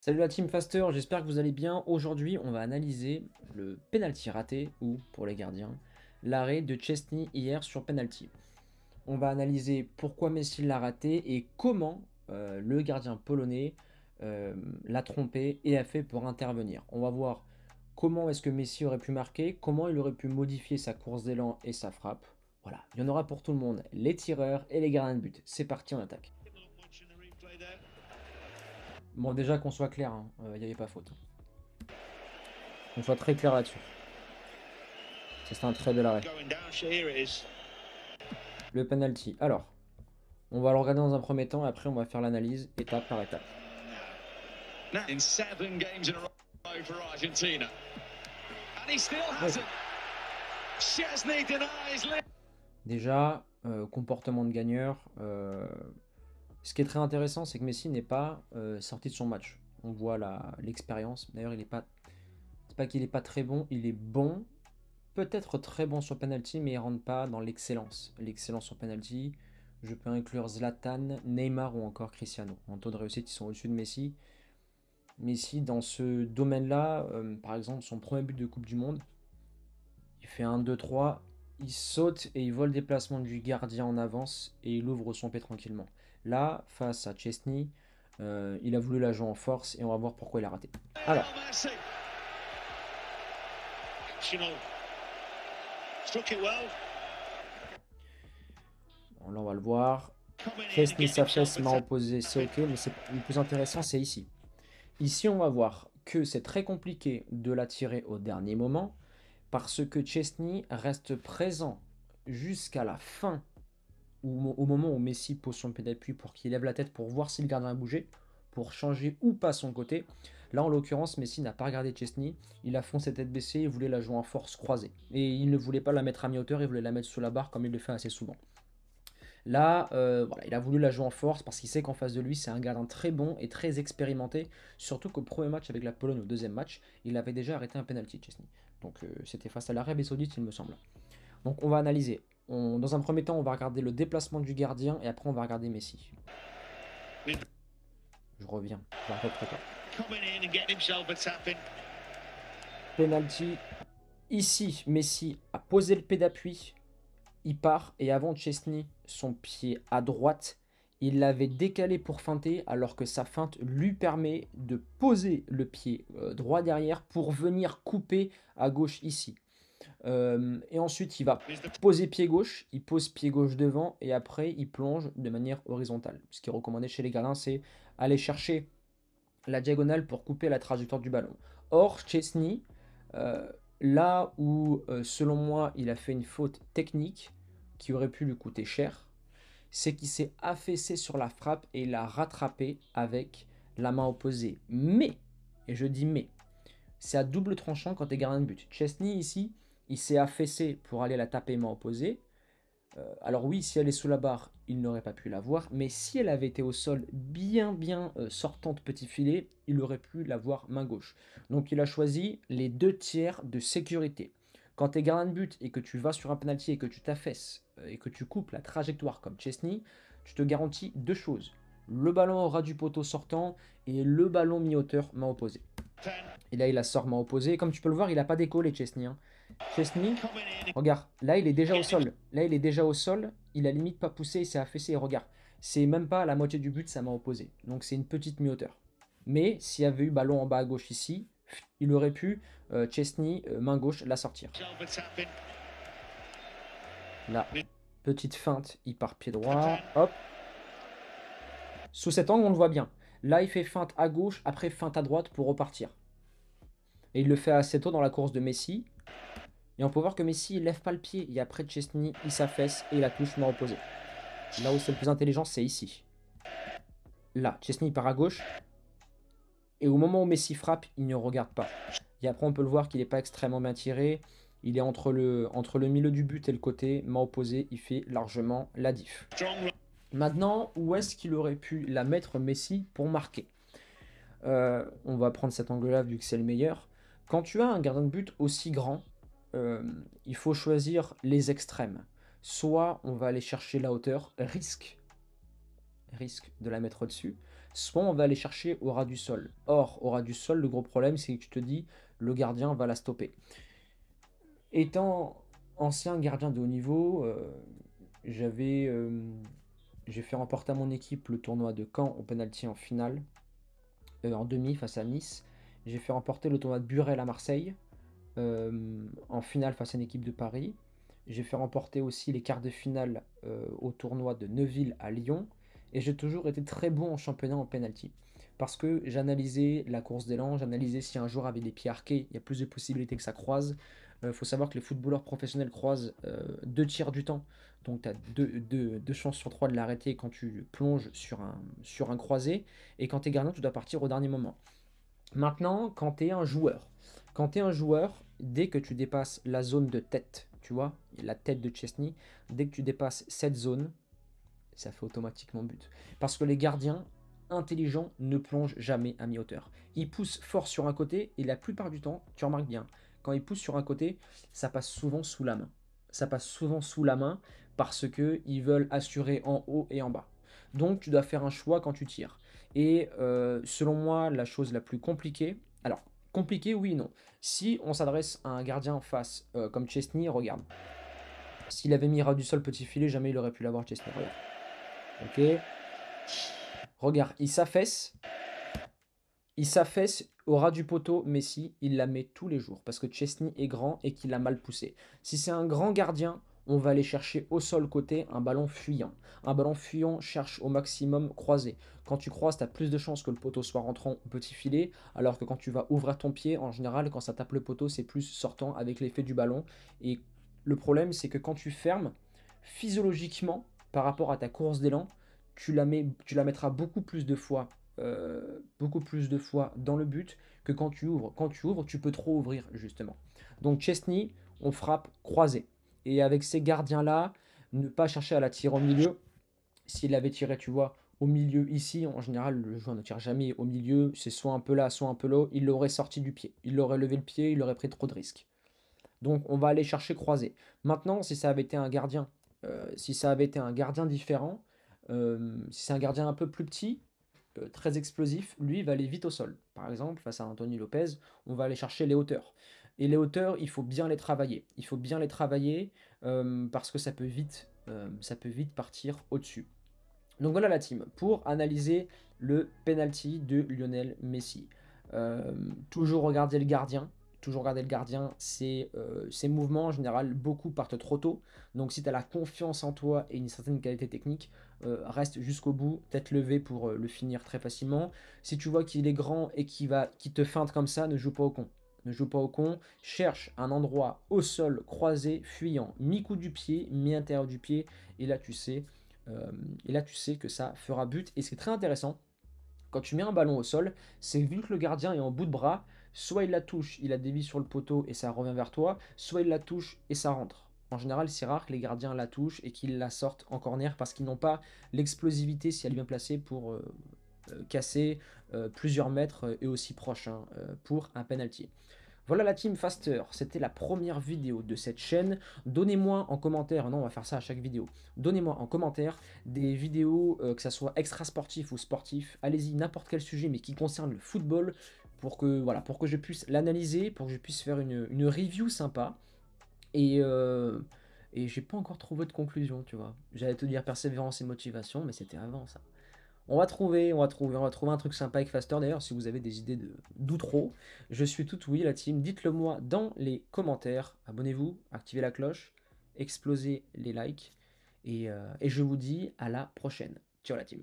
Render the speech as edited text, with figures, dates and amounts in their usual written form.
Salut la team Faster, j'espère que vous allez bien. Aujourd'hui, on va analyser le penalty raté, ou pour les gardiens, l'arrêt de Chesney hier sur penalty. On va analyser pourquoi Messi l'a raté et comment le gardien polonais l'a trompé et a fait pour intervenir. On va voir comment est-ce que Messi aurait pu marquer, comment il aurait pu modifier sa course d'élan et sa frappe. Voilà, il y en aura pour tout le monde, les tireurs et les gardiens de but. C'est parti, on attaque. Bon, déjà qu'on soit clair, il n'y avait pas faute. Qu'on soit très clair là-dessus. C'est un trait de l'arrêt. Le penalty. Alors, on va le regarder dans un premier temps et après on va faire l'analyse étape par étape. Déjà, comportement de gagneur. Ce qui est très intéressant, c'est que Messi n'est pas sorti de son match. On voit l'expérience. D'ailleurs, il est pas. C'est pas qu'il est pas très bon, il est bon. Peut-être très bon sur penalty, mais il rentre pas dans l'excellence. L'excellence sur penalty, je peux inclure Zlatan, Neymar ou encore Cristiano. En taux de réussite, ils sont au-dessus de Messi. Messi, dans ce domaine-là, par exemple, son premier but de Coupe du Monde, il fait 1-2-3, il saute et il vole le déplacement du gardien en avance et il ouvre son pied tranquillement. Là, face à Chesney, il a voulu la jouer en force et on va voir pourquoi il a raté. Alors, là on va le voir. Chesney s'affaisse, main opposée, c'est ok, mais le plus intéressant c'est ici. Ici, on va voir que c'est très compliqué de la tirer au dernier moment parce que Chesney reste présent jusqu'à la fin, au moment où Messi pose son pied d'appui pour qu'il lève la tête pour voir si le gardien a bougé, pour changer ou pas son côté. Là, en l'occurrence, Messi n'a pas regardé Chesney, il a foncé tête baissée, il voulait la jouer en force croisée. Et il ne voulait pas la mettre à mi-hauteur, il voulait la mettre sous la barre comme il le fait assez souvent. Là, voilà, il a voulu la jouer en force parce qu'il sait qu'en face de lui, c'est un gardien très bon et très expérimenté. Surtout qu'au premier match avec la Pologne, au deuxième match, il avait déjà arrêté un penalty, Chesney. Donc c'était face à l'Arabie Saoudite, il me semble. Donc on va analyser. Dans un premier temps, on va regarder le déplacement du gardien et après on va regarder Messi. Je reviens. Je répète très penalty. Ici, Messi a posé le pied d'appui. Il part et avant Chesney, son pied à droite, il l'avait décalé pour feinter alors que sa feinte lui permet de poser le pied droit derrière pour venir couper à gauche ici. Et ensuite, il va poser pied gauche, il pose pied gauche devant et après, il plonge de manière horizontale. Ce qui est recommandé chez les gardiens, c'est aller chercher la diagonale pour couper la trajectoire du ballon. Or, Chesney, euh, là où, selon moi, il a fait une faute technique qui aurait pu lui coûter cher, c'est qu'il s'est affaissé sur la frappe et il l'a rattrapé avec la main opposée. Mais, et je dis mais, c'est à double tranchant quand tu es gardien de but. Chesney, ici, il s'est affaissé pour aller la taper main opposée. Alors oui, si elle est sous la barre, il n'aurait pas pu la voir, mais si elle avait été au sol bien sortante petit filet, il aurait pu la voir main gauche. Donc il a choisi les 2 tiers de sécurité. Quand tu es gardien de but et que tu vas sur un penalty et que tu t'affaisses et que tu coupes la trajectoire comme Chesney, tu te garantis 2 choses. Le ballon aura du poteau sortant et le ballon mi-hauteur main opposée. Et là, il la sort main opposée. Comme tu peux le voir, il n'a pas décollé, Chesney. Chesney, regarde, là, il est déjà au sol. Là, il est déjà au sol. Il a limite pas poussé, il s'est affaissé. Et regarde, c'est même pas la moitié du but, sa main opposée. Donc, c'est une petite mi-hauteur. Mais s'il y avait eu ballon en bas à gauche ici, il aurait pu, Chesney, main gauche, la sortir. Là, petite feinte, il part pied droit. Hop. Sous cet angle, on le voit bien. Là, il fait feinte à gauche, après feinte à droite pour repartir. Et il le fait assez tôt dans la course de Messi. Et on peut voir que Messi il lève pas le pied. Et après Chesney, il s'affaisse et il la touche main opposée. Là où c'est le plus intelligent, c'est ici. Là, Chesney part à gauche. Et au moment où Messi frappe, il ne regarde pas. Et après, on peut le voir qu'il n'est pas extrêmement bien tiré. Il est entre le milieu du but et le côté. Main opposée, il fait largement la diff. Maintenant, où est-ce qu'il aurait pu la mettre Messi pour marquer? On va prendre cet angle-là vu que c'est le meilleur. Quand tu as un gardien de but aussi grand, il faut choisir les extrêmes. Soit on va aller chercher la hauteur, risque de la mettre au-dessus. soit on va aller chercher au ras du sol. Or, au ras du sol, le gros problème, c'est que tu te dis, le gardien va la stopper. Étant ancien gardien de haut niveau, j'avais, j'ai fait remporter à mon équipe le tournoi de Caen au penalty en finale, en demi face à Nice. J'ai fait remporter le tournoi de Burel à Marseille, en finale face à une équipe de Paris. J'ai fait remporter aussi les quarts de finale au tournoi de Neuville à Lyon. Et j'ai toujours été très bon en championnat en penalty. Parce que j'analysais la course d'élan, j'analysais si un joueur avait des pieds arqués, il y a plus de possibilités que ça croise. Il faut savoir que les footballeurs professionnels croisent 2 tiers du temps. Donc tu as deux chances sur 3 de l'arrêter quand tu plonges sur un croisé. Et quand tu es gardien, tu dois partir au dernier moment. Maintenant, quand tu es un joueur, dès que tu dépasses la zone de tête, tu vois, la tête de Chesney, dès que tu dépasses cette zone, ça fait automatiquement but. Parce que les gardiens intelligents ne plongent jamais à mi-hauteur. Ils poussent fort sur un côté et la plupart du temps, tu remarques bien, quand ils poussent sur un côté, ça passe souvent sous la main. Ça passe souvent sous la main parce que ils veulent assurer en haut et en bas. Donc tu dois faire un choix quand tu tires. Et selon moi, la chose la plus compliquée, alors compliquée oui et non. Si on s'adresse à un gardien en face comme Chesney, regarde. S'il avait mis ras du sol petit filet, jamais il aurait pu l'avoir Chesney. Regarde. Ok. Regarde, il s'affaisse au ras du poteau, Messi, il la met tous les jours parce que Chesney est grand et qu'il a mal poussé. Si c'est un grand gardien, on va aller chercher au sol côté un ballon fuyant. Un ballon fuyant cherche au maximum croisé. Quand tu croises, tu as plus de chances que le poteau soit rentrant au petit filet, alors que quand tu vas ouvrir ton pied, en général, quand ça tape le poteau, c'est plus sortant avec l'effet du ballon. Et le problème, c'est que quand tu fermes, physiologiquement, par rapport à ta course d'élan, tu la mettras beaucoup plus de fois dans le but que quand tu ouvres. Quand tu ouvres, tu peux trop ouvrir, justement. Donc Chesney, on frappe croisé. Et avec ces gardiens-là, ne pas chercher à la tirer au milieu. S'il avait tiré, tu vois, au milieu ici, en général, le joueur ne tire jamais au milieu. C'est soit un peu là, soit un peu là. Il l'aurait sorti du pied. Il aurait levé le pied, il aurait pris trop de risques. Donc on va aller chercher croisé. Maintenant, si ça avait été un gardien, si ça avait été un gardien différent, si c'est un gardien un peu plus petit, très explosif, lui, il va aller vite au sol. Par exemple, face à Anthony Lopez, on va aller chercher les hauteurs. Et les hauteurs, il faut bien les travailler. Il faut bien les travailler parce que ça peut vite partir au-dessus. Donc voilà la team pour analyser le penalty de Lionel Messi. Toujours regarder le gardien. Toujours regarder le gardien. Ses mouvements, en général, beaucoup partent trop tôt. Donc si tu as la confiance en toi et une certaine qualité technique, reste jusqu'au bout, tête levée pour le finir très facilement. Si tu vois qu'il est grand et qu'il te feinte comme ça, ne joue pas au con. Ne joue pas au con, cherche un endroit au sol, croisé, fuyant, mi-coup du pied, mi-intérieur du pied, et là tu sais euh, et là, tu sais que ça fera but. Et c'est très intéressant, quand tu mets un ballon au sol, c'est vu que le gardien est en bout de bras, soit il la touche, il la dévie sur le poteau et ça revient vers toi, soit il la touche et ça rentre. En général, c'est rare que les gardiens la touchent et qu'ils la sortent en corner parce qu'ils n'ont pas l'explosivité, si elle est bien placée, pour casser plusieurs mètres et aussi proche pour un penalty. Voilà la team Faster, c'était la première vidéo de cette chaîne. Donnez-moi en commentaire, non on va faire ça à chaque vidéo, donnez-moi en commentaire des vidéos, que ça soit extra sportif ou sportif, allez-y, n'importe quel sujet mais qui concerne le football, pour que je puisse l'analyser, pour que je puisse faire une review sympa. Et, j'ai pas encore trouvé de conclusion, tu vois. J'allais te dire persévérance et motivation, mais c'était avant ça. On va trouver un truc sympa avec Faster. D'ailleurs, si vous avez des idées d'outro, je suis tout oui, la team. Dites-le moi dans les commentaires. Abonnez-vous, activez la cloche, explosez les likes. Et je vous dis à la prochaine. Ciao la team.